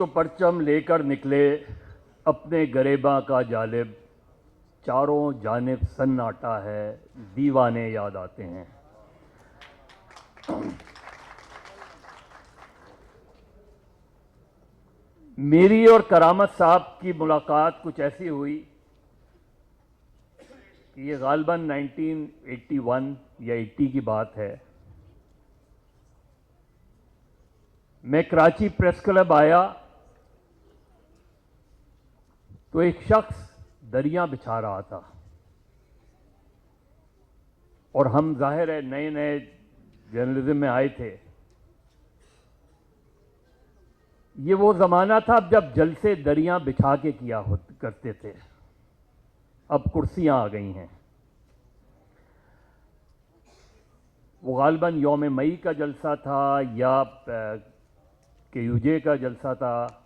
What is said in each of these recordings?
तो परचम लेकर निकले अपने गरेबा का जालिब, चारों जानिब सन्नाटा है, दीवाने याद आते हैं। मेरी और करामत साहब की मुलाकात कुछ ऐसी हुई कि ये गालबन 1981 या 80 की बात है। मैं कराची प्रेस क्लब आया तो एक शख्स दरिया बिछा रहा था और हम जाहिर है नए नए जर्नलिज्म में आए थे। ये वो ज़माना था जब जलसे दरिया बिछा के किया करते थे, अब कुर्सियां आ गई हैं। वो गालबन यौम मई का जलसा था या KUJ का जलसा था।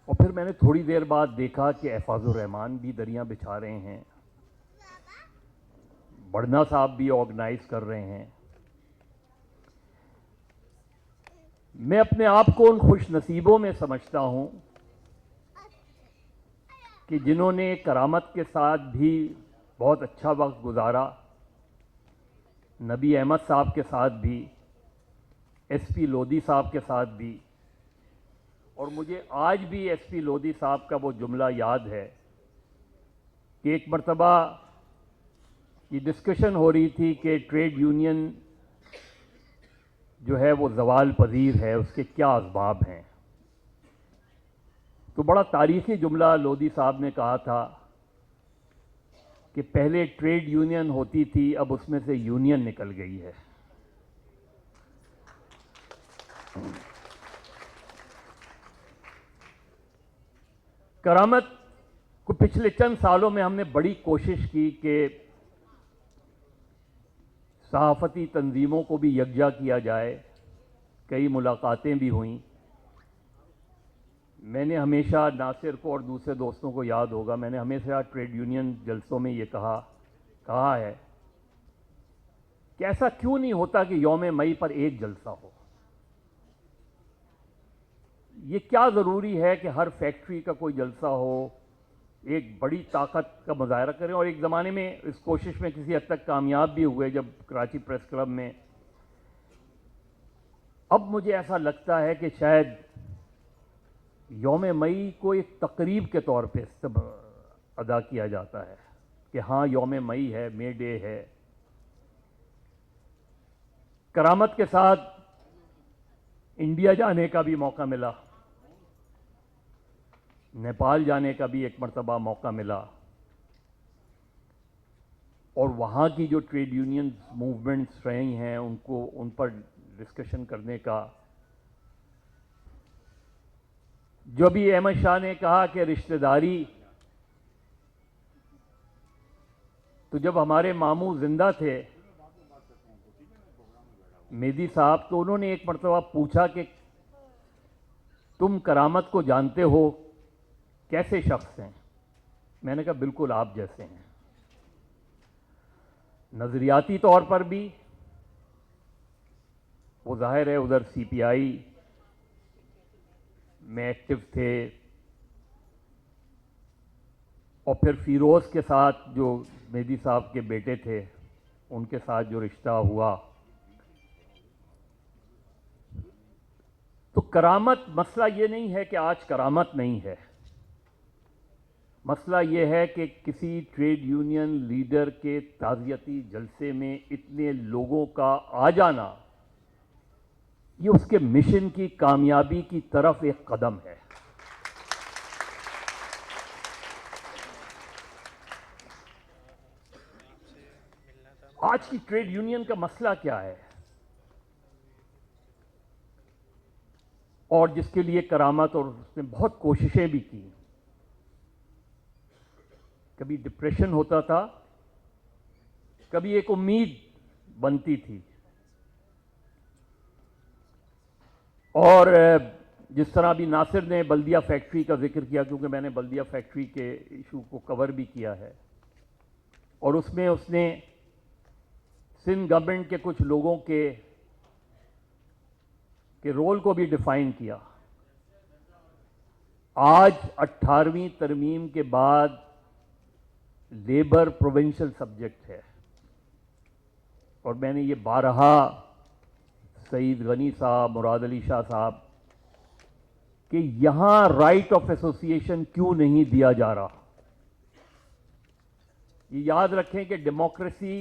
और फिर मैंने थोड़ी देर बाद देखा कि एहफाजुर रहमान भी दरिया बिछा रहे हैं, बढ़ना साहब भी ऑर्गेनाइज कर रहे हैं। मैं अपने आप को उन खुश नसीबों में समझता हूं कि जिन्होंने करामत के साथ भी बहुत अच्छा वक्त गुजारा, नबी अहमद साहब के साथ भी, SP लोधी साहब के साथ भी। और मुझे आज भी SP लोधी साहब का वो जुमला याद है कि एक मर्तबा ये डिस्कशन हो रही थी कि ट्रेड यूनियन जो है वो ज़वाल पजीर है, उसके क्या असबाब हैं। तो बड़ा तारीखी जुमला लोधी साहब ने कहा था कि पहले ट्रेड यूनियन होती थी, अब उसमें से यूनियन निकल गई है। करामत को पिछले चंद सालों में हमने बड़ी कोशिश की कि सहाफ़ती तंजीमों को भी यकजा किया जाए। कई मुलाकातें भी हुईं। मैंने हमेशा नासिर को और दूसरे दोस्तों को याद होगा, मैंने हमेशा ट्रेड यूनियन जलसों में ये कहा है कि ऐसा क्यों नहीं होता कि यौम मई पर एक जलसा हो। ये क्या ज़रूरी है कि हर फैक्ट्री का कोई जलसा हो, एक बड़ी ताकत का मुजाहरा करें। और एक ज़माने में इस कोशिश में किसी हद तक कामयाब भी हुए जब कराची प्रेस क्लब में। अब मुझे ऐसा लगता है कि शायद यौम मई को एक तकरीब के तौर पे अदा किया जाता है कि हाँ यौम मई है, मे डे है। करामत के साथ इंडिया जाने का भी मौका मिला, नेपाल जाने का भी एक मर्तबा मौका मिला, और वहाँ की जो ट्रेड यूनियन मूवमेंट्स रही हैं उन पर डिस्कशन करने का। जो भी अहमद शाह ने कहा कि रिश्तेदारी, तो जब हमारे मामू जिंदा थे मेदी साहब, तो उन्होंने एक मर्तबा पूछा कि तुम करामत को जानते हो, कैसे शख्स हैं। मैंने कहा बिल्कुल आप जैसे हैं, नजरियाती तौर पर भी। वो जाहिर है उधर CPI में एक्टिव थे, और फिर फिरोज के साथ जो मेदी साहब के बेटे थे उनके साथ जो रिश्ता हुआ। तो करामत, मसला ये नहीं है कि आज करामत नहीं है, मसला ये है कि किसी ट्रेड यूनियन लीडर के ताज़ियती जलसे में इतने लोगों का आ जाना, ये उसके मिशन की कामयाबी की तरफ एक कदम है। आज की ट्रेड यूनियन का मसला क्या है, और जिसके लिए करामत और उसने बहुत कोशिशें भी की। कभी डिप्रेशन होता था, कभी एक उम्मीद बनती थी। और जिस तरह अभी नासिर ने बल्दिया फैक्ट्री का जिक्र किया, क्योंकि मैंने बल्दिया फैक्ट्री के इशू को कवर भी किया है, और उसमें उसने सिंध गवर्नमेंट के कुछ लोगों के रोल को भी डिफाइन किया। आज 18वीं तरमीम के बाद लेबर प्रोविंशियल सब्जेक्ट है और मैंने ये बारहा सईद गनी साहब, मुराद अली शाह साहब कि यहां राइट ऑफ एसोसिएशन क्यों नहीं दिया जा रहा। ये याद रखें कि डेमोक्रेसी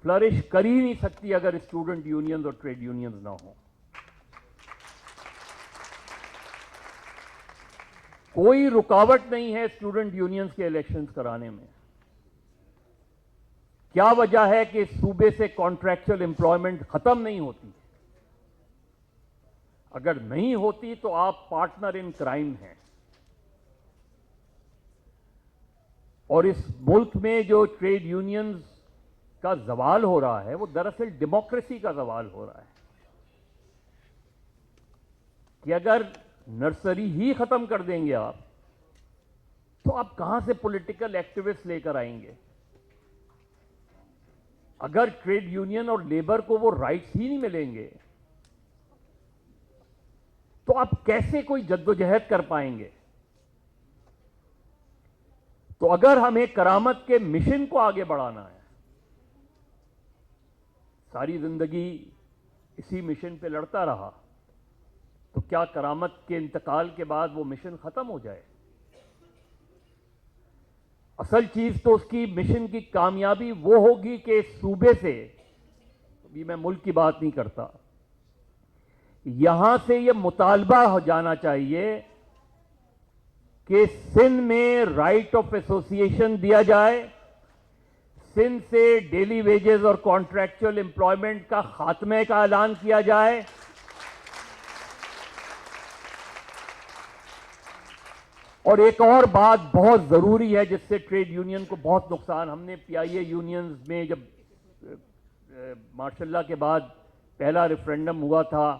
फ्लरिश कर ही नहीं सकती अगर स्टूडेंट यूनियंस और ट्रेड यूनियंस ना हो। कोई रुकावट नहीं है स्टूडेंट यूनियंस के इलेक्शंस कराने में। क्या वजह है कि इस सूबे से कॉन्ट्रैक्चुअल एम्प्लॉयमेंट खत्म नहीं होती? अगर नहीं होती तो आप पार्टनर इन क्राइम हैं। और इस मुल्क में जो ट्रेड यूनियंस का जवाल हो रहा है वो दरअसल डेमोक्रेसी का जवाल हो रहा है कि अगर नर्सरी ही खत्म कर देंगे आप तो आप कहां से पॉलिटिकल एक्टिविस्ट लेकर आएंगे? अगर ट्रेड यूनियन और लेबर को वो राइट्स ही नहीं मिलेंगे तो आप कैसे कोई जद्दोजहद कर पाएंगे? तो अगर हमें करामत के मिशन को आगे बढ़ाना है, सारी जिंदगी इसी मिशन पे लड़ता रहा, तो क्या करामत के इंतकाल के बाद वो मिशन खत्म हो जाए? असल चीज तो उसकी मिशन की कामयाबी वो होगी कि सूबे से, अभी मैं मुल्क की बात नहीं करता, यहां से ये मुतालबा हो जाना चाहिए कि सिंध में राइट ऑफ एसोसिएशन दिया जाए, सिंध से डेली वेजेस और कॉन्ट्रैक्चुअल एम्प्लॉयमेंट का खात्मे का ऐलान किया जाए, और एक और बात बहुत जरूरी है जिससे ट्रेड यूनियन को बहुत नुकसान, हमने पीआईए यूनियंस में जब मार्शल्ला के बाद पहला रेफरेंडम हुआ था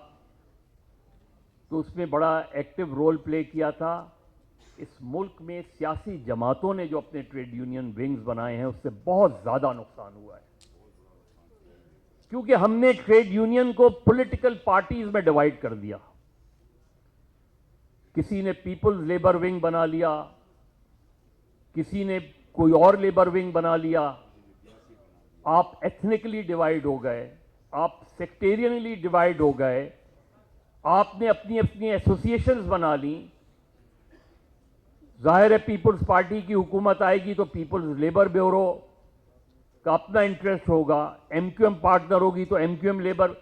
तो उसमें बड़ा एक्टिव रोल प्ले किया था। इस मुल्क में सियासी जमातों ने जो अपने ट्रेड यूनियन विंग्स बनाए हैं उससे बहुत ज्यादा नुकसान हुआ है, क्योंकि हमने ट्रेड यूनियन को पॉलिटिकल पार्टीज में डिवाइड कर दिया। किसी ने पीपल्स लेबर विंग बना लिया, किसी ने कोई और लेबर विंग बना लिया। आप एथनिकली डिवाइड हो गए, आप सेक्टेरियनली डिवाइड हो गए, आपने अपनी अपनी एसोसिएशंस बना ली। जाहिर है पीपल्स पार्टी की हुकूमत आएगी तो पीपल्स लेबर ब्यूरो का अपना इंटरेस्ट होगा, एमक्यूएम पार्टनर होगी तो एमक्यूएम लेबर।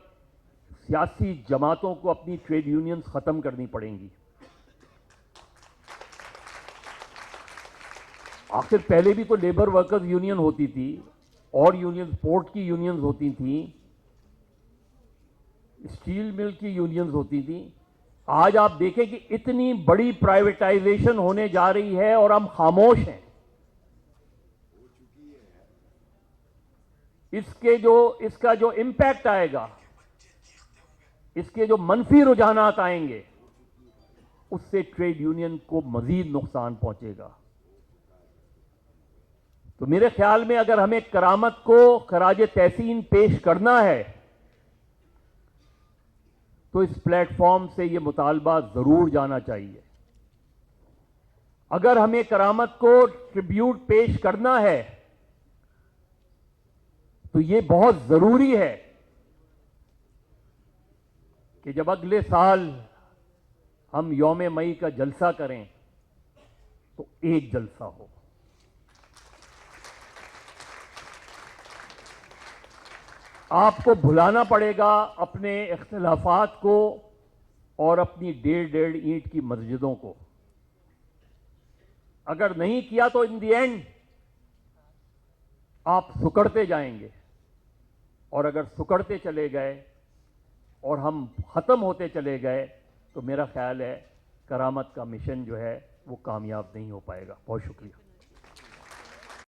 सियासी जमातों को अपनी ट्रेड यूनियंस खत्म करनी पड़ेंगी। आखिर पहले भी तो लेबर वर्कर्स यूनियन होती थी और यूनियन, पोर्ट की यूनियंस होती थी, स्टील मिल की यूनियंस होती थी। आज आप देखें कि इतनी बड़ी प्राइवेटाइजेशन होने जा रही है और हम खामोश हैं। इसका जो इंपैक्ट आएगा, इसके जो मनफी रुझानात आएंगे, उससे ट्रेड यूनियन को मजीद नुकसान पहुंचेगा। तो मेरे ख्याल में अगर हमें करामत को खराज तहसीन पेश करना है तो इस प्लेटफॉर्म से यह मुतालबा जरूर जाना चाहिए। अगर हमें करामत को ट्रिब्यूट पेश करना है तो यह बहुत जरूरी है कि जब अगले साल हम यौम मई का जलसा करें तो एक जलसा हो। आपको भुलाना पड़ेगा अपने इख्तिलाफात को और अपनी 1.5 ईंट की मस्जिदों को। अगर नहीं किया तो इन द एंड आप सुकड़ते जाएंगे, और अगर सुकड़ते चले गए और हम खत्म होते चले गए तो मेरा ख्याल है करामत का मिशन जो है वो कामयाब नहीं हो पाएगा। बहुत शुक्रिया।